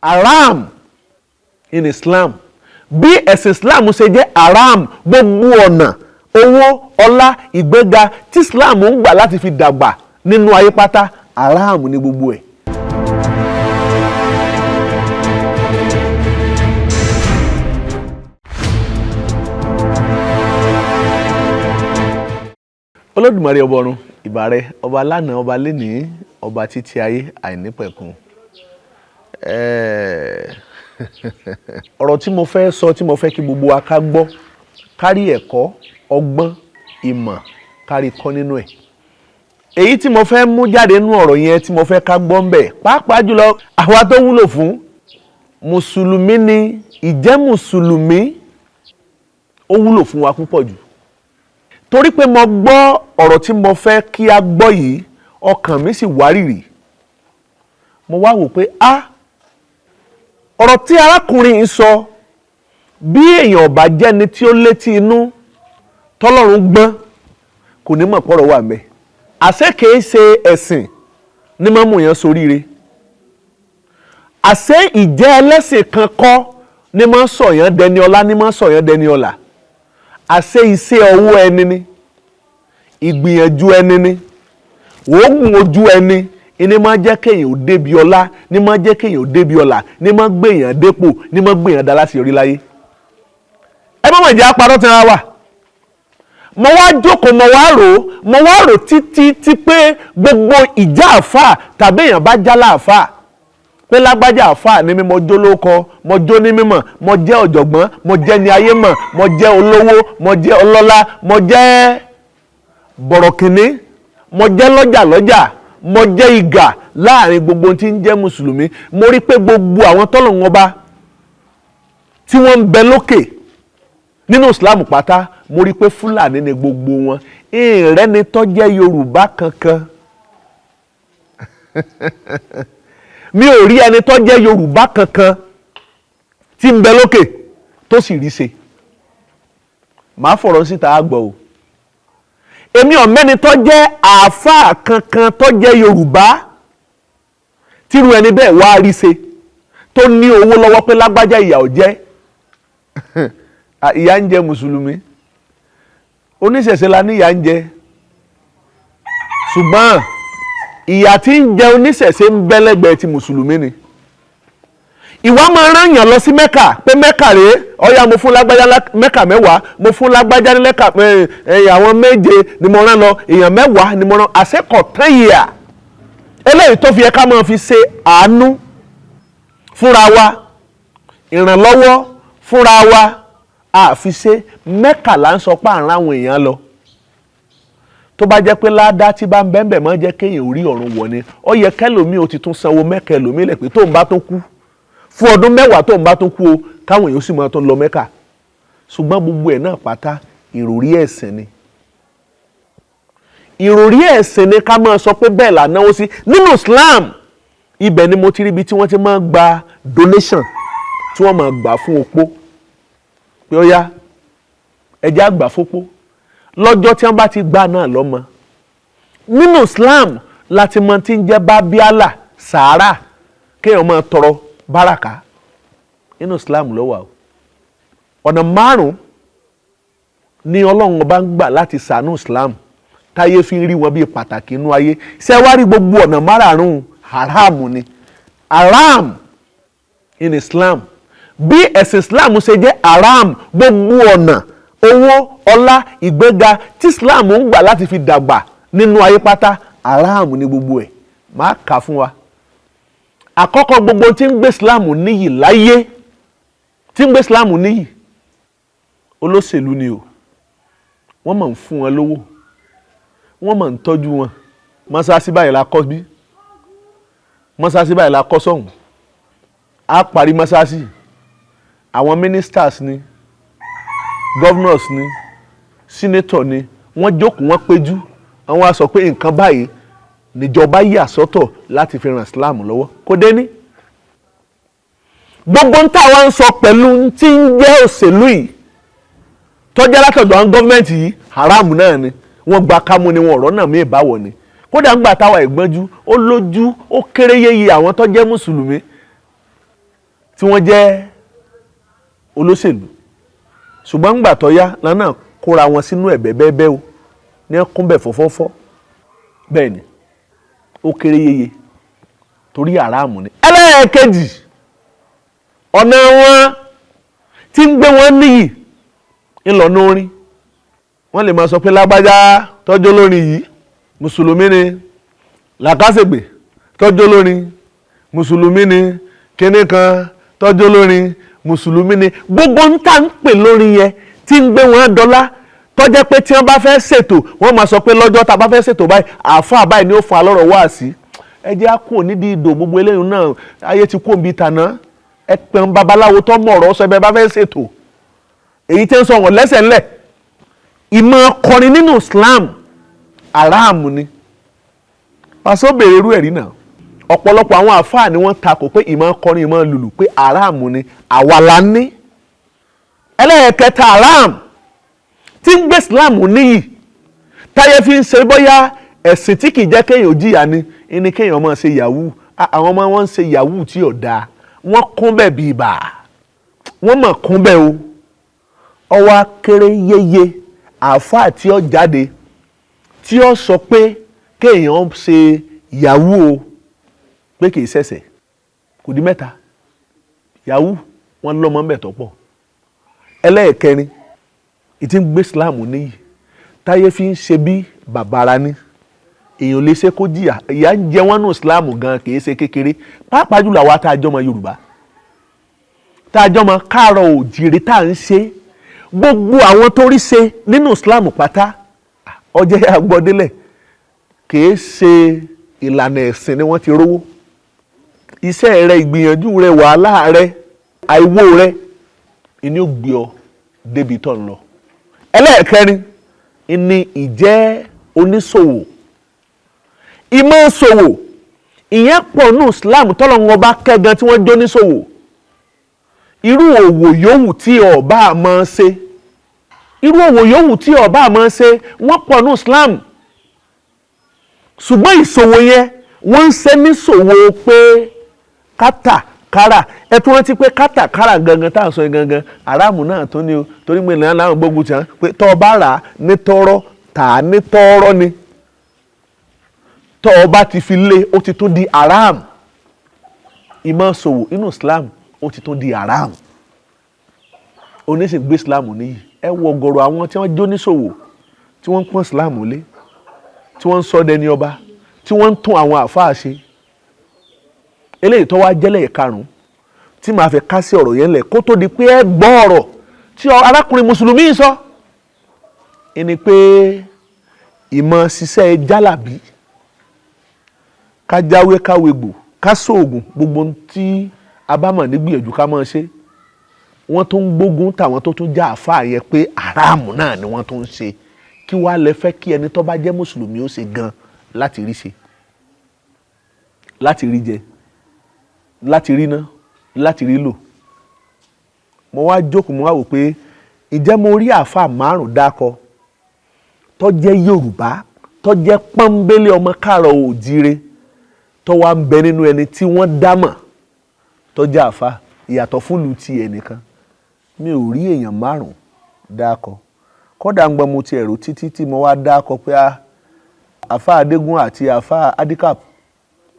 haram in Islam. Bí ẹ̀sìn Islam ṣe jẹ́ haram, gbogbo ọ̀nà owó, ọlá, ìgbéga tí Islam ń gbà láti fi dàgbà nínú ayé pátá, haram ni gbogbo ẹ̀. Olódùmarè ọba ọ̀run, ìbà rẹ, ọba lánàá, ọba lénìí, ọba títí ayé àìnípẹ̀kun. Ọ̀rọ̀ tí mo fẹ́ sọ, tí mo fẹ́ kí gbogbo wa ká gbọ́, kárí ẹ̀kọ́, ọgbọ́n, ìmọ̀, kárí kọ́ nínú ẹ̀. Èyí tí mo fẹ́ mú jáde nínú ọ̀rọ̀ yẹn tí mo fẹ́ ká gbọ́ ń bẹ̀, pàápàá jùlọ àwa tó wúlò fún mùsùlùmí ni, ìjẹ́ mùsùlùmí ó wúlò fún wa púpọ̀ jù. Torí pé mo gbọ́ ọ̀rọ̀ tí mo fẹ́ kí a gbọ́ yìí, ọkàn mi sì wárìrì. Mo wá wò pé ọ̀rọ̀ tí arákùnrin yìí sọ, bí èèyàn bá jẹ́ni tí ó létí inú tọ́lọ́run gbọ́n, kò ní mọ̀ pọ̀rọ̀ wà ńbẹ̀. Àṣé kìí ṣe ẹ̀sìn ní máa mú èèyàn soríire. Àṣé ìjẹ́ ẹlẹ́sìn kan kọ́ ní máa sọ̀yàn dẹni ọlá, ní máa sọ̀yàn dẹni ọlà. Àṣé iṣẹ́ ọwọ́ ẹni ni, ìgbìyànjú ẹni ni, òógùn ojú ẹni ní máa jẹ́ kéèyàn ò débi ọlá, ní máa jẹ́ kéèyàn ò débi ọlà, ní máa gbèyàn dépò, ní máa gbèyàn dá láti orí láyé. Ẹ má mọ̀ jẹ́ àparọ́ tí wọ́n wà. Mo wá jókòó, mo wá rò títí pé gbogbo ìjà àfà tàbí èèyàn bá jálá àfà, pé lágbájá àfà ni mi, mo jó lóko, mo jó ní mímọ̀, mo jẹ́ ọ̀jọ̀gbọ́n, mo jẹ́ ní ayé mọ̀, mo jẹ́ olówó, mo jẹ́ ọlọ́lá, mo jẹ́ bọ̀rọ̀kìnní, mo jẹ́ lọ́jà, mo jẹ́ ìgà láàrin gbogbo tí ń jẹ́ mùsùlùmí. Mo rí pé gbogbo àwọn tọ́lọ́run ọba tí wọ́n ń bẹ lókè nínú Islam pátá, mo rí pé Fúlàní ni gbogbo wọn. Ìrẹ́ni tó jẹ́ Yorùbá kankan. Mi ò rí ẹni tó jẹ́ Yorùbá kankan tí ń bẹ lókè tó sì rí ṣe. Màá fọ̀rọ̀ síta àgbọ̀ o. Èmi ò mẹ́ni tó jẹ́ àáfàá kankan tó jẹ́ Yorùbá tírú ẹni bẹ́ẹ̀ wá rí ṣe, tó ní owó lọ́wọ́ pé lágbájá ìyà ò jẹ́. Ìyà ń jẹ mùsùlùmí, oníṣẹ̀ṣe la ní ìyà ń jẹ, ṣùgbọ́n ìyà tí ń jẹ oníṣẹ̀ṣe ń bẹ lẹ́gbẹ̀ẹ́ ti mùsùlùmí ni. Ìwà máa rán yàn lọ sí Mẹ́kà, pé Mẹ́kà rèé, ọ̀yà mo fún lágbájá Mẹ́kà 10, mo fún lágbájá ní lẹ́kà àwọn 7 ni mo rán lọ, èèyàn 10 ni mo rán. Àṣekọ̀ tán yìí eléyìí tó fi yẹ ká máa fi ṣe àánú fúnra wa, ìrànlọ́wọ́ fúnra wa, àfi ṣe Mẹ́kà là ń sọ pé àrùn àwọn èèyàn lọ. Tó bá jẹ́ pé ládá tí bá ń bẹ́ẹ̀ máa jẹ́ kéèyàn orí ọ̀run wọ̀ ni, ó yẹ kẹ́lòmí ó ti tún sanwó Mẹ́kà ẹlòmí lẹ̀ pé tó ń bá tó kú fún ọdún 10 tó ń bá tó kú o, káwọn èèyàn sì máa tó ń lọ Mẹ́kà. Ṣùgbọ́n gbogbo ẹ̀ náà pátá ìròrí ẹ̀sìn ni. Ìròrí ẹ̀sìn ni ká máa sọ pé bẹ́ẹ̀ là náwó sí. Nínú Islam, ibẹ̀ ni mo ti rí ibi tí wọ́n ti máa gba donation, tí wọ́n máa gbà fún opó. Pé ó yá, ẹjẹ́ àgbà fópó. Lọ́jọ́ tí wọ́n bá ti gbà náà lọ́mọ. Nínú Islam láti mọ tí ń jẹ́ bábíálà, sàárà, kéèyàn máa tọrọ báràkà. Nínú Islam ló wà o. Ọ̀nà 5 ni Ọlọ́run ọba ń gbà láti ṣàánú Islam, táyé fi rí wọn bí pàtàkì inú ayé. Ṣé wá rí gbogbo ọ̀nà 5 haram ni. Haram in Islam. Bí ẹ̀sìn Islam ṣe jẹ́ haram, gbogbo ọ̀nà owó, ọlá, ìgbéga tí Islam ń gbà láti fi dàgbà nínú ayé pátá, haram ni gbogbo ẹ̀. Máa kà fún wa. Àkọ́kọ́, gbogbo tí ń gbé Islam níyì láyé, tí ń gbé Islam níyì, olóṣèlú ni o. Wọ́n máa ń fún wọn lówó, wọ́n máa ń tọ́jú wọn. Mọ́sáàsì báyìí la kọ́ bí, mọ́sáàsì báyìí la kọ́ sọ́hùn. A parí mọ́sáàsì, àwọn ministers ni, governors ni, senator ni, wọ́n jókòó, wọ́n péjú, àwọn á sọ pé nǹkan báyìí níjọba yà sọ́tọ̀ láti fi ràn Islam lọ́wọ́. Kò dé ní. Gbogbo ń tà wá ń sọ pẹ̀lú tí ń jẹ́ òṣèlú yìí, tó jẹ́ látọ̀dọ̀ àwọn gọ́ọ̀mẹ̀ntì yìí, haram náà ni. Wọ́n gba kámú ni, wọn ọ̀rọ̀ náà mí ìbáwọ̀ ni. Kódà ń gbà táwa ìgbọ́njú, ó lójú, ó kéré yéye àwọn tó jẹ́ mùsùlùmí tí wọ́n jẹ́ olóṣèlú ṣùgbọ́n ńgbà tó yá lánàá kóra wọn sínú ẹ̀bẹ̀ bẹ́ẹ̀bẹ́ o ní ẹkúnbẹ̀ fọ́fọ́fọ́ bẹ́ẹ̀ ni ó kéré yeye torí àràmù ni. ẹlẹ́ẹ̀kejì ọ̀nà wọn tí ń gbé wọn níyì ńlọ́nà orin wọ́n lè máa sọ pé lágbájá tọ́jú olórin yìí mùsùlùmí ni làkàṣègbè tọ́jú olórin mùsùlùmí ni kíní kan tọ́jú olórin mùsùlùmí ni gbogbo ń tà ń pè lórí yẹn tí ń gbé wọn dọ́là tọ́jẹ́ pé tí wọ́n bá fẹ́ ṣètò wọ́n máa sọ pé lọ́jọ́ tá a bá fẹ́ ṣètò báyìí àáfàá báyìí ni ó fún alọ́rọ̀ wá sí ẹ jẹ́ á kú nídìí ìdò gbogbo eléyìí náà ayé ti kú òbí tàná ẹ pẹ̀ ń babaláwo tó mọ̀ ọ̀rọ̀ sọ ẹ bẹ́ẹ̀ bá fẹ́ ṣètò èyí tí ń sọ wọn lẹ́sẹ̀ ńlẹ̀ ìmọ̀ kọrin nínú Islam àràmù ni pàṣẹ béèrè irú ẹ̀rí náà ọ̀pọ̀lọpọ̀ àwọn àáfàá ni wọ́n takò pé ìmọ̀ kọrin ìmọ̀ lùlù pé àràmù ni àwa la ní. ẹlẹ́ẹ̀kẹta àràmù tí ń gbé Islam níyì táyé fi ń ṣe bóyá ẹ̀sìn tí kì í jẹ́ kéèyàn jìyà ni kéèyàn máa ṣe yahoo àwọn ọmọ wọn ń ṣe yahoo tí ò dáa wọ́n kún bẹ́ẹ̀ bí ibà wọ́n mọ̀ kún bẹ́ẹ̀ o ọwọ́ akéré yéye àáfàá tí ó jáde tí ó sọ pé kéèyàn ṣe yahoo o pé kì í ṣẹ̀ṣẹ̀ kò di mẹ́ta yahoo wọ́n lọ́mọ ń bẹ̀ tó pọ̀ ẹlẹ́ẹ̀kẹrin ìtí ń gbé Islam níyì táyé fi ń ṣe bí bàbára ní èèyàn lè ṣe kó jìyà ìyà ń jẹ wọ́n nù Islam gan kì í ṣe kékeré pàápàá jùlọ àwa tá a jọmọ Yorùbá tá a jọmọ káàárọ̀ òjìrè tá à ń ṣe gbogbo àwọn tó rí ṣe nínú Islam pátá ọjọ́ yà gbọ́délẹ̀ kì í ṣe ìlànà ẹ̀sìn ni wọ́n ti rówó iṣẹ́ rẹ ìgbìyànjú rẹ wàhálà rẹ àìwò rẹ ìní ò gbé ọ débi tó ń lọ. ẹlẹ́ẹ̀kẹrin ìní ìjẹ́ oníṣòwò ìmọ̀ ṣòwò ìyẹn pọ̀ ní Islam tọ́lọ́run ọba kẹ́gan tí wọ́n jó níṣòwò irú òwò yòówù tí ọba máa ṣe irú òwò yòówù tí ọba máa ṣe wọ́n pọ̀ ní Islam ṣùgbọ́n ìṣòwò yẹn wọ́n ń ṣe níṣòwò pé kátàkárà ẹ tún rántí pé kátàkárà gangan tá à ń sọ gangan àràmù náà tó ní o torí pé ìlànà àwọn gbógun tí wọn pé tọ́ ọ bá rà á ní tọ́rọ́ tà á ní tọ́rọ́ ni tọ́ ọ bá ti fi lé ó ti tún di àràmù ìmọ̀ ṣòwò inú Islam ó ti tún di àràmù oníṣègbè Islam níyì ẹ wọ ọ̀gọ̀rọ̀ àwọn tí wọ́n jó níṣòwò tí wọ́n ń pọ́n Islam lé tí wọ́n ń sọ dẹni ọba tí wọ́n ń tún àwọn àfáà ṣe eléyìí tó wá jẹ́lẹ̀ karùn-ún tí màá fẹ́ ká sí ọ̀rọ̀ yẹn lẹ̀ kó tó di pé ẹ gbọ́ ọ̀rọ̀ tí arákùnrin mùsùlùmí sọ ẹni pé ìmọ̀ ṣiṣẹ́ jálàbí ká jáwé káwé gbò ká sóògùn gbogbo tí a bá mọ̀ nígbìyànjú ká máa ṣe wọ́n tó ń gbógun táwọn tó tún já àfáà yẹn pé àràmù náà ni wọ́n tó ń ṣe kí wàá lè fẹ́ kí ẹni tó bá jẹ́ mùsùlùmí ó ṣe gan láti rí ṣe láti rí jẹ láti rí ná láti rí lò mo wá jókòó mo wá wò pé ǹjẹ́ mo rí àáfàá márùn dákọ tó jẹ́ Yorùbá tó jẹ́ pọ́nbélé ọmọ káàárọ̀ òjíire tó wá ń bẹ nínú ẹni tí wọ́n dámọ̀ tó jẹ́ àáfàá ìyàtọ̀ fúnlù ti ẹnìkan mi ò rí èèyàn márùn dákọ kódà ń gbọ́ mo ti ẹ̀rọ títí tí mo wá dákọ pé àáfàá Adégún àti àáfàá Adikap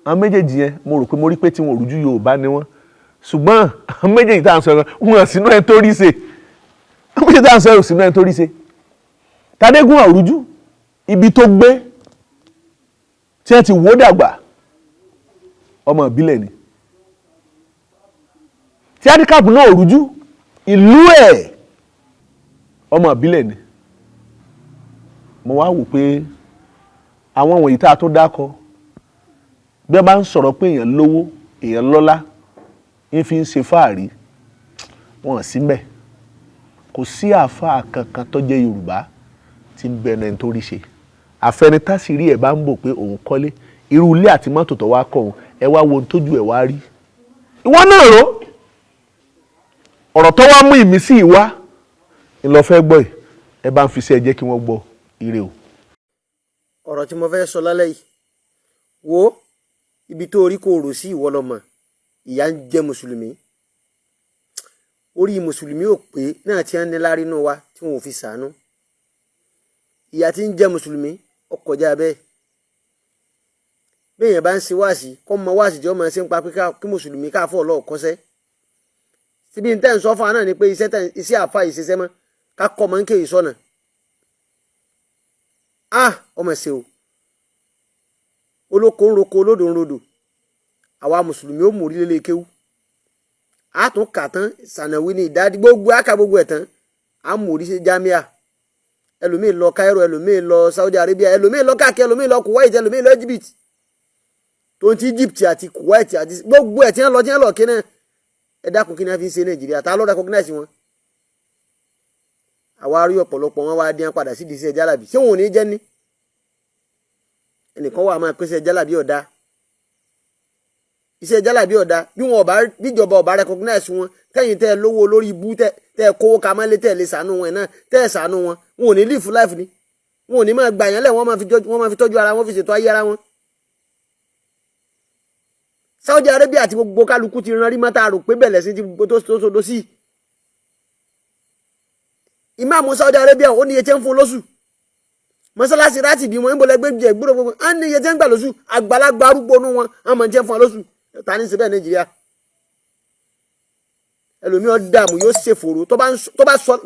àwọn méjèèjì yẹn mo rò pé mo rí pé tí wọn ò rújú Yorùbá ni wọ́n ṣùgbọ́n àwọn méjèèjì tá à ń sọ wọn sínú ẹ̀ tó rí ṣe àwọn méjèèjì tá à ń sọ sínú ẹ̀ tó rí ṣe tàdégún àrújú ibi tó gbé tí wọ́n ti wó dàgbà ọmọ ìbílẹ̀ ni tí Adikap náà rújú ìlú ẹ̀ ọmọ ìbílẹ̀ ni mo wá wò pé àwọn wọ̀nyí tá a tó dákọ bí wọ́n bá ń sọ̀rọ̀ pé èèyàn lówó èèyàn lọ́lá ń fi ń ṣe fáàrí wọn sí mbẹ̀ kò sí àáfàá kankan tó jẹ́ Yorùbá tí ń bẹ ẹni tó rí ṣe àfẹnitásírí ẹ̀ bá ń bò pé òun kọ́lé irú ilé àti mọ́tò tó wá kọ́ òun ẹ wá wo ohun tójú ẹ̀ wá rí ìwọ náà rò ọ̀rọ̀ tó wá mú ìmísí ìwá ńlọfẹ́ gbọ́ ẹ̀ ẹ bá ń fi sí ẹ jẹ́ kí wọ́n gbọ́ ire o. ọ̀rọ̀ tí mo fẹ́ sọ lálẹ́ yìí wo ibi tó rí kò rò sí ìwọ lọ́mọ ìyà ń jẹ mùsùlùmí orí mùsùlùmí ò pé náà tí wọ́n ní lárí inú wa tí wọn ò fi ṣàánú. Ìyà tí ń jẹ mùsùlùmí ó kọjá bẹ́ẹ̀. Béèyàn bá ń ṣe wáàsí kọ́ mọ wáàsí tí ó máa ṣe ń pa pé kí mùsùlùmí káfọ́ ọlọ́ọ̀ kọ́sẹ́. Síbi ń tẹ́ ń sọ fún wa náà ni pé iṣẹ́ àfa ìṣiṣẹ́ mọ́ ká kọ́ mọ́ ń kéyìí sọ́nà. Ọmọ ṣe o olóko ń roko olódò ń rodò àwa mùsùlùmí ó mú orí lélẹ̀ kéwú a tún kà tán sànàwí ní ìdádí gbogbo àkà gbogbo ẹ̀ tán a mú orí sí jámíà ẹlòmíì lọ Cairo ẹlòmíì lọ Saudi Arabia ẹlòmíì lọ káàkiri ẹlòmíì lọ Kuwait ẹlòmíì lọ Egypt tó ń ti Egypt àti Kuwait àti gbogbo ẹ̀ tí wọ́n lọ kí náà ẹ dákun kí ni wọ́n fi ń ṣe Nàìjíríà tá ló recognize wọn. Àwa rí ọ̀pọ̀lọpọ̀ wọn wá dín padà sí ìdíṣẹ́ jálàbí ṣé wọn ò ní jẹ́ ní ẹnìkan wà máa pèsè jálàbí ọ̀dà iṣẹ́ jálàbí ọ̀dà bíjọba ọba recognize wọn tẹ́yìn tẹ́ lówó lórí ibú tẹ́ kówó kamálé tẹ́ lè sànú wọn náà tẹ́ sànú wọn ò ní live life ni wọn ò ní máa gbà yẹn lẹ̀ wọ́n máa fi tọ́jú ara wọn fi ṣètò ayé ara wọn. Saudi Arabia àti gbogbo kálukú ti ran rí mọ́tà rò pé bẹ̀lẹ̀ sí ti tó sodo sí. Ìmáàmù Saudi Arabia ó ní iye tí ń fún lóṣù mọ́sálásí láti bí wọn ń bọ̀lẹ̀ gbé gbúrò gbogbo á ní iye tí ń gbà lóṣù àgbàlagbà arúgbó nú wọn á mọ̀ jẹ́ fún lóṣù ta ní síbẹ̀ Nàìjíríà. Ẹlòmí ó dààmú yóò ṣe fòrò tó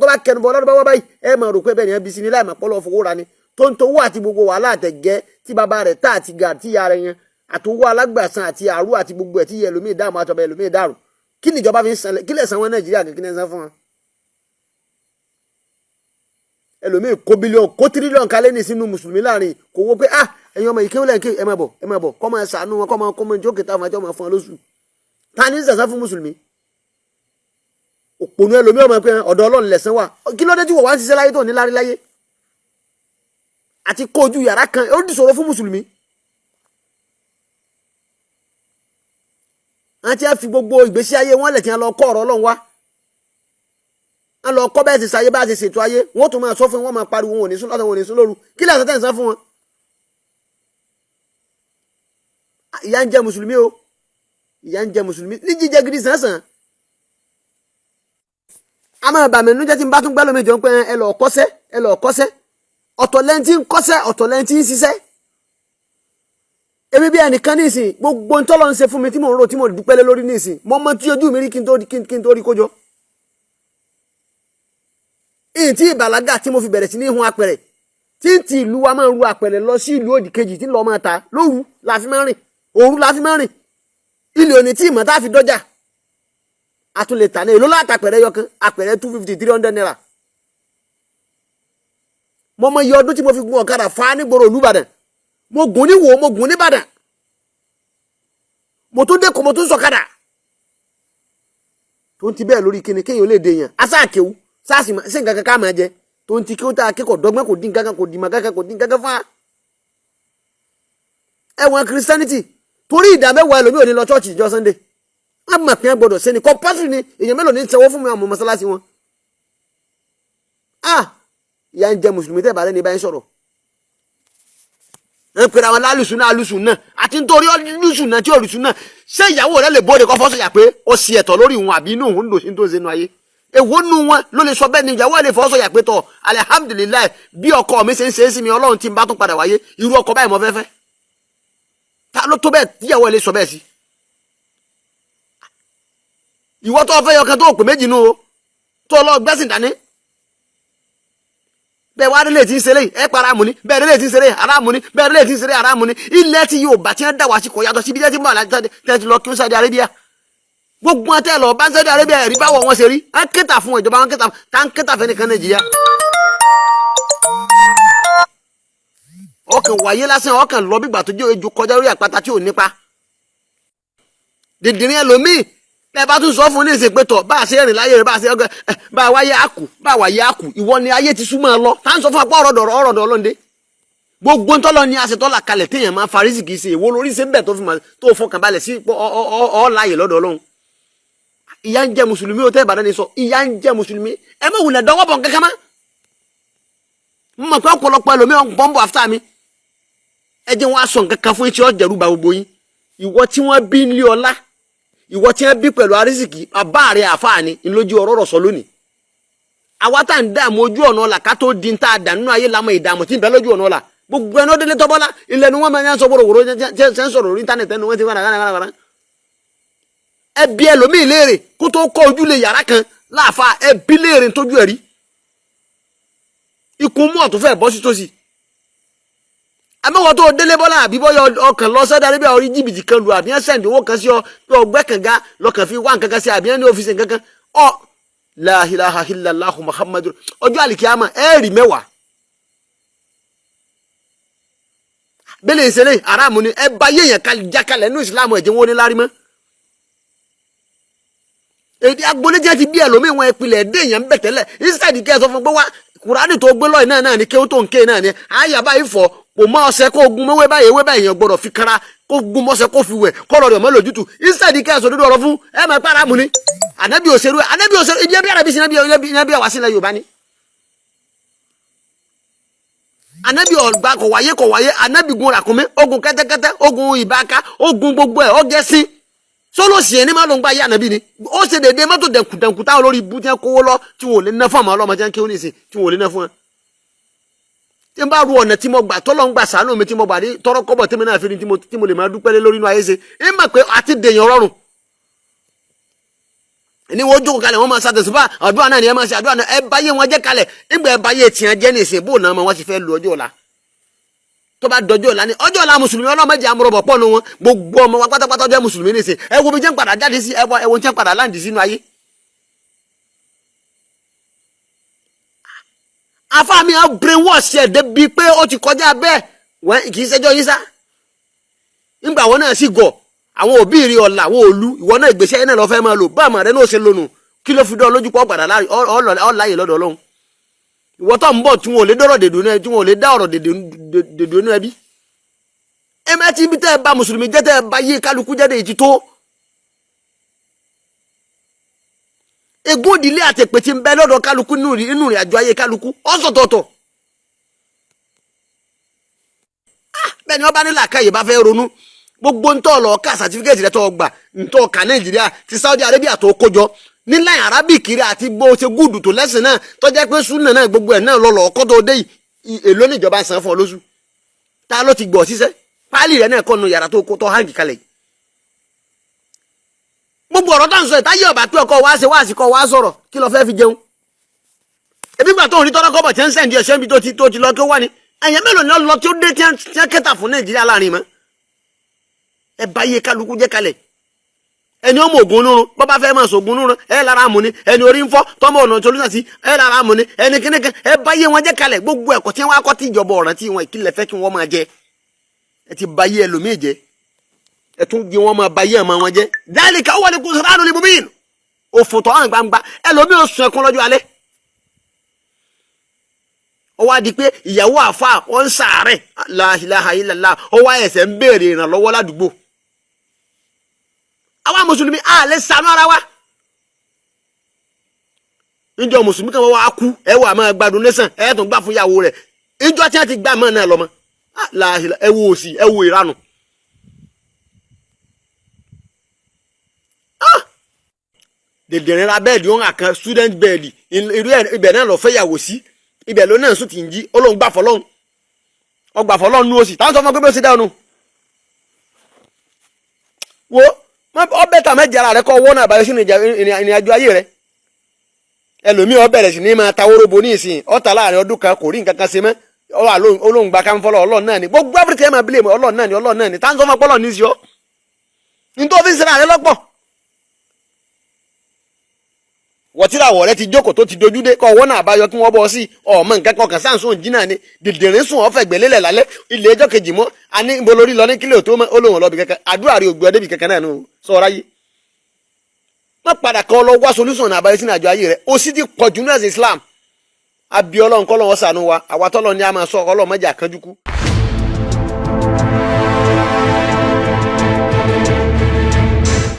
bá kẹnu bọ́ lọ́dún bá wá báyìí ẹ máa rò pé bẹ́ẹ̀ ni ẹ bí sí ní láì máa pọ́lọ́ fowó ra ni tó ń towó àti gbogbo wàhálà àtẹ̀gẹ́ tí bàbá rẹ̀ tá àti gà àti ìyá rẹ̀ yẹn àtòwó alágbàsán àti àrú àti gbogbo ẹ̀ tí ẹlòmí dààmú àtọ̀bẹ̀ ẹlòmí dàrú kí ni ìjọba fi ń sanlẹ̀ kí lè san wọn Nàìjíríà kí ni ẹ san fún wọn. Ẹlòmí kó bílíọ̀nù kó tírílíọ̀nù kálẹ̀ ní sínú mùsùlùmí láàrin kò wó pé ẹ̀yin ọmọ ìkéwò lẹ́ǹkè ẹ máa bọ̀ kọ́ máa ṣàánú wọn kọ́ máa jókè táwọn àjọ máa fún wọn lóṣù ta ní sàṣà fún mùsùlùmí. Òpònú ẹlòmí ọmọ pé ọ̀dọ̀ Ọlọ́run lẹ̀san wà kí ló dé tí wọ́n wá ń ṣiṣẹ́ láyé tó ní lárí láyé àti kójú yàrá kan ó dìṣòro fún mùsùlùmí. Àti á fi gbogbo ìgbésí ayé wọn lẹ̀ tí wọ́n lọ kọ́ ọ̀rọ̀ Ọlọ́run wá wọ́n lọ kọ́ bẹ́ẹ̀ ti ṣayé bá ti ṣètò ayé wọ́n tún máa sọ fún wọn máa pariwo wọn ò ní sún lọ́sàn wọn ò ní sún lóru kí lẹ́sẹ̀ tẹ̀ ń sán fún wọn. Ìyà ń jẹ mùsùlùmí o ìyà ń jẹ mùsùlùmí ní jíjẹ gidi sàn-sàn. A máa bà mí nínú jẹ́ tí n bá tún gbẹ́ lómi jọ pé ẹ lọ kọ́ṣẹ́ ọ̀tọ̀ lẹ́ni tí ń kọ́ṣẹ́ ọ̀tọ̀ lẹ́ni tí ń ṣiṣẹ́. Èmi bí ẹnìkan nísìn gbogbo ntọ́lọ́ ń ṣe fún mi tí mò ń rò tí mò ń dúpẹ́ lé lórí nísìn mo mọ tí ojú mi rí kí n tó rí kójọ. Tí ìbàlágà tí mo fi bẹ̀rẹ̀ sí ní hun apẹ̀rẹ̀ tí ń ti ìlú wa máa ń ru apẹ̀rẹ̀ lọ sí ìlú òdì kejì tí ń lọ máa ta lóru la fi máa ń rìn òru la fi máa ń rìn ilé òní tí ìmọ̀ tá a fi dọ́jà a tún lè tà ní èlò láti apẹ̀rẹ̀ yọkan apẹ̀rẹ̀ 250 300 naira. Mo mọ iye ọdún tí mo fi gun ọ̀kadà fa nígboro Olúbàdàn mo gùn ní Ìwó mo gùn ní Ìbàdàn mo tún dẹ́kun mo tún sọ̀kadà tó ń ti bẹ́ẹ̀ lórí kíni kéèyàn lè dèèyàn asáàkéwu sáàsì sí nǹkan kankan máa jẹ tó ń ti kí ó tá akẹ́kọ̀ọ́ dọ́gbọ́n kò dín kankan kò dín ma kankan kò dín kankan fún wa. Ẹ̀wọ̀n Christianity torí ìdá mẹ́wàá ẹlòmíì ò ní lọ chọ́ọ̀chì ìjọ Sunday wọ́n mọ̀ pé gbọ́dọ̀ sẹ́ni compulsory ni èèyàn mélòó ní sanwó fún mi àwọn mọ́sálásí wọn. Ìyà ń jẹ mùsùlùmí tẹ́ ìbàdàn ní báyìí sọ̀rọ̀ ẹ pèrè àwọn alùsùn náà àti nítorí alùsùn náà tí olùsùn náà ṣé ìyàwó rẹ lè bóde kọ́ fọ́sọ̀yà pé ó sì ẹ̀tọ́ lórí ìwọ̀n àbí inú òun ń dò sí tó ń senu ayé èwo nu wọn ló lè sọ bẹ́ẹ̀ ni ìyàwó lè fọ́sọ̀yà pé tọ̀ alihamudulilayi bí ọkọ mi ṣe ń ṣe é sí mi Ọlọ́run tí n bá tún padà wáyé irú ọkọ báyìí mo fẹ́fẹ́ ta ló tó bẹ́ẹ̀ tíyàwó lè sọ bẹ́ẹ̀ sí. Ìwọ tó fẹ́ yọkan tó pè méjì nu o tó lọ gbẹ́sìn dání bẹ́ẹ̀ wá délé tí ń ṣeré ẹ para mu ni bẹ́ẹ̀ délé tí ń ṣeré aráàmù ni bẹ́ẹ̀ délé tí ń ṣeré aráàmù ni ilẹ̀ tí yóò bá tí wọ́n dá wá sí kò yàtọ̀ síbi tẹ́tí mọ́ àlájẹ́ lọ kí ó Saudi Arabia gbogbo wọn tẹ́ lọ bá Saudi Arabia ẹ̀rí báwọ̀ wọn ṣe rí á kẹta fún ìjọba wọn kẹta tá ń kẹta fẹ́ nìkan Nàìjíríà. Ọkàn wáyé lásán ọkàn lọ bí ìgbà tó jẹ́ ojú kọjá lórí àpáta tí ò nípa dìndìnrín ẹlòmíì bẹ́ẹ̀ bá tún sọ fún ní ìsìn pé tọ̀ bá a ṣe rìn láyé rẹ̀ bá a ṣe ọgẹ bá a wáyé àkù ìwọ ni ayé ti súnmọ́ ọ lọ tá à ń sọ fún apá ọ̀rọ̀dọ̀ ọlọ́ndé gbogbo ńtọ́lọ ni àṣetọ́là kalẹ̀ téèyàn máa farísì kì í ṣe èwo lórí ṣe ń bẹ̀ tó fọkàn balẹ̀ sí ọ̀ọ́láyè lọ́dọ̀ Ọlọ́run. Ìyà ń jẹ mùsùlùmí ó tẹ́ Ìbàdàn ni sọ ìyà ń jẹ mùsùlùmí ẹ mọ̀ wùlẹ̀ dọ́wọ́ bọ̀ kankan mọ́. Mo mọ̀ pé ọ̀pọ̀lọpọ̀ ẹlòmíràn bọ́ǹbù after mi ẹ jẹ́ wọn aṣọ nǹkan kan fún etí ọ̀jẹ̀rú ba gbogbo yín ìwọ tí wọ́n bí ń lé ọlá ìwọ tí ń bí pẹ̀lú arísìkí bàbá rẹ̀ àfáà ni lójú ọ̀rọ̀ sọ lónìí àwa tá ń dààmú ojú ọ̀nà ọ̀la ká tó di ń tá a dà nínú ayé lamọ ìdààmú tí ń bẹ lójú ọ̀nà ọ̀la gbogbo ẹni ó délé tọ́bọ́lá ilẹ̀ ni wọ́n máa ń sọ wòròwòrò ṣe ń sọ̀rọ̀ orí íńtánẹ̀tì ẹni wọ́n ti wọ́n ẹbí ẹlòmíì léèrè kó tó kọ́ ojúlé yàrá kan láàfa ẹbí léèrè tójú ẹ̀rí ikú mú ọ̀tún fẹ́ bọ́ sí tòsí àmọ́wọ́ tó délé bọ́lá àbí bọ́yọ̀ ọkàn lọ sọ́dọ̀ àríbíà orí jìbìtì kan lu àbí ẹ̀ sẹ́ǹdì owó kan sí ọ pé ọgbẹ́ kànga lọ́kàn fi wá nǹkan kan sí àbí ẹ̀ ní ọ́fíìsì nǹkan kan ọ la ilaha illallah muhammadu ọjọ́ àlìkíyàmá ẹ̀rì mẹ́wàá bẹ́lẹ̀ ìṣẹ̀lẹ̀ Ahramu ni ẹ bá yéèyàn jákalẹ̀ nínú ìsìlámù ẹ̀jẹ̀ wọn ní lárí mọ́ èdè agbolẹ́jẹ́ ti bí ẹlòmíì wọn ìpìlẹ̀ ẹ̀dẹ́ èèyàn ń bẹ̀ tẹ́lẹ̀ instead kẹ́ ẹ sọ fún pé wá kùránì tó gbé lọ́ọ̀ náà ni kéwú tó ń ké náà ni àyà báyìí fọ̀ kò mọ ọṣẹ kó gun mọ́wé báyìí ewé báyìí èèyàn gbọ́dọ̀ fi kára kó gun mọ́ṣẹ kó fi wẹ̀ kọ́lọ̀ rẹ̀ mọ́ lójútù instead kẹ́ ẹ sọ dúdú ọ̀rọ̀ fún ẹ máa pa Ahramu ni ànábì òṣèlú ibi ẹbí àràbí sí ibi àwà sílẹ̀ Yorùbá ni ànábì ọ̀gbà kọ̀ wáyé ànábì gun ràkúnmí ogun kẹ́tẹ́kẹ́tẹ́ ogun ìbáka ogun gbogbo ẹ̀ ọgẹ́sí solo si ẹni máa ló ń gba ayé ànábì ni ó ṣe dédé mọ́tò dẹ̀kùdẹ̀kù táwọn olórí ibú tí wọ́n kówó lọ tí wọ́n ò lè ná fún àmọ́ ọlọ́mọ tí wọ́n kéwòn nìsín tí wọ́n ò lè ná fún wọn. tí n bá ru ọ̀nà tí mo gbà tọ́lọ́ ń gbà sàánú mi tí mo gbà ní tọ́rọ́ kọ́bọ̀ tí mi náà fi ni tí mo lè máa dúpẹ́ lé lórí inú ayé ṣe é mà pé àti dèèyàn rọrùn. ní wọ́n jókòó kalẹ̀ wọ́n máa ṣàtẹ̀sùbà àdúrà náà ni ẹ máa ṣe àdúrà náà ẹ báyé wọn jẹ́ kalẹ̀ nígbà ẹ báyé tiẹ̀ jẹ́ nìsín bó náà wọn ti fẹ́ lu ọjọ́ ọ̀la tó bá dọjọ́ ọ̀la ni ọjọ́ ọ̀la mùsùlùmí ọlọ́mọdé amúrọ̀bọ̀ pọ̀ nù wọn gbogbo ọmọ wa pátápátá jẹ́ mùsùlùmí nìsín ẹ wo bí jẹ́ ń padà jáde sí ẹ wo jẹ́ ń padà láǹdì sínú ayé. afa mi á brainwash ẹ̀ débi pé ó ti kọjá bẹ́ẹ̀ wọ́n kì í ṣẹjọ́ yín sá nígbà wọn náà sì gọ̀ àwọn òbí rí ọ̀la àwọn òlu ìwọ náà ìgbésẹ̀ yẹn náà lọ́ fẹ́ máa lò bá àmọ́ rẹ náà ṣe lónù kí ló fi dán lójú pọ̀ padà ọ̀láyè lọ́dọ̀ Ọlọ́run ìwọ tó ń bọ̀ tí wọn ò lè dọ́rọ̀ dèdò náà tí wọn ò lè dá ọ̀rọ̀ dèdò náà bí ẹ má ti bí tẹ́ ẹ bá mùsùlùmí jẹ́ tẹ́ ẹ bá yé kálukú jẹ́ de èyí tó egún ìdílé àtẹ̀pẹ̀ tí ń bẹ lọ́dọ̀ kálukú nínú ìrìn àjò ayé kálukú ọ̀sọ̀tọ̀ọ̀tọ̀ bẹ́ẹ̀ ni wọ́n bá ní làákàyè bá fẹ́ ronú gbogbo ń tọ́ lọ ká sàtífíkẹ́tì rẹ tó gbà ń tọ́ ká Nàìjíríà ti Saudi Arabia tó kójọ ní láì Arabic rẹ àti bó ṣe gúdù tó lẹ́sìn náà tó jẹ́ pé súnà náà gbogbo ẹ̀ náà lọ́lọ́ ọkọ́ tó dé èlò níjọba san fún ọ lóṣù ta ló ti gbọ́ síṣẹ́ páálí rẹ náà kọ́ nu yàrá tó kó tó hàǹgì kalẹ̀ gbogbo ọ̀rọ̀ tó ń sọ ìtayé ọ̀bà pé ọkọ̀ wá ṣe wá àsìkò wá sọ̀rọ̀ kí lọ fẹ́ fi jẹun ebi gbà tó ń rí tọ́rọ́ kọ́bọ̀ tí ń sẹ́ǹdì ẹ̀ṣẹ́ ibi tó ti lọ kí ó wà ní ẹ̀yẹ mélòó ni ó lọ tí ó dé tí ń kẹta fún Nàìjíríà láàrin mọ́ ẹ bá yé kálukú jẹ́ kalẹ̀ ẹni ọmọ ògùn nírun bọ́ bá fẹ́ máa sọ ògùn nírun ẹ lára àmúni ẹni orí ń fọ́ tọ́mọ ọ̀nà tó lùsàtì ẹ lára àmúni ẹni kíníkan ẹ bá yé wọn jẹ́ kalẹ̀ gbogbo ẹ̀kọ́ tí wọ́n á kọ́ tí ìjọba ọ̀ràn tí wọn ìkìlẹ̀ fẹ́ kí wọ́n máa jẹ ẹ ti bá yé ẹlòmíì jẹ ẹ tún jí wọn máa bá yé ọmọ wọn jẹ dáìlì ká wọlé kó sọ́dọ̀ àdúlé bùbí òfò tó hàn gbangba ẹlòmíì ó sun ẹkún lọ́jọ́ alẹ́ ó wá di pé ìyàwó àfa ó ń sàárẹ̀ la ilaha illallah ó wá ẹsẹ̀ ń béèrè ìrànlọ́wọ́ ládùúgbò àwa mùsùlùmí a lè ṣàánú ara wa ìjọ mùsùlùmí kan wá kú ẹ wà máa gba donation ẹ tún gbà fún ìyàwó rẹ̀ ìjọ tí wọ́n ti gbà mọ́ náà lọ́mọ ẹ wo òsì ẹ wo ìranù dèdèrè ra bẹ́ẹ̀dì ó ń àkàn student bẹ́ẹ̀dì irú ibẹ̀ náà lọ fẹ́ yàwó sí ibẹ̀ ló náà sùn ti ń jí ó lóun gbà fọlọ́hún ọgbà fọlọ́hún ní òsì táwọn sọ fún pé bí ó ṣe dáhùn wo ọbẹ̀ tà mẹ́jẹ ara rẹ kọ́ owó náà báyọ̀ sínú ìrìn àjò ayé rẹ ẹlòmíì ó bẹ̀rẹ̀ sí ní máa ta wóróbo ní ìsìn ọ̀tá láàrin ọdún kan kò rí nǹkan kan ṣe mọ́ olóhùn gba káńfọ́lọ́ Ọlọ́run náà ni gbogbo everything máa bílẹ̀ Ọlọ́run náà ni táwọn sọ fún ọpọlọ ní ìsìn ọ́ nítorí fi ń sinra rẹ lọ́pọ̀ wọ́tíráwọ̀ rẹ ti jókòó tó ti dojú dé kọ́ ọwọ́ náà báyọ̀ kí wọ́n bọ́ sí ọmọ nǹkan kan sáǹsùn jí náà ni dìdìrín sùn ọ̀fẹ́ gbẹ̀lélẹ̀ lálẹ́ ilé ẹjọ́ kejì mọ́ a ní bolórí lọ ní kílẹ̀ tó mọ́ olóhùn lọ́bì kankan àdúrà rí ògbé ọdẹ́bì kankan náà nù sọ̀rọ̀ ayé wọ́n padà kọ́ lọ wá solúsùn náà àbáyé sínú àjọ ayé rẹ̀ ó sì ti pọ̀ jù ní ẹ̀sìn Islam àbí Ọlọ́run kọ́ lọ́wọ́ ṣàánú wa àwa tọ́lọ́ ni a máa sọ Ọlọ́run mẹ́jà kanjú kú.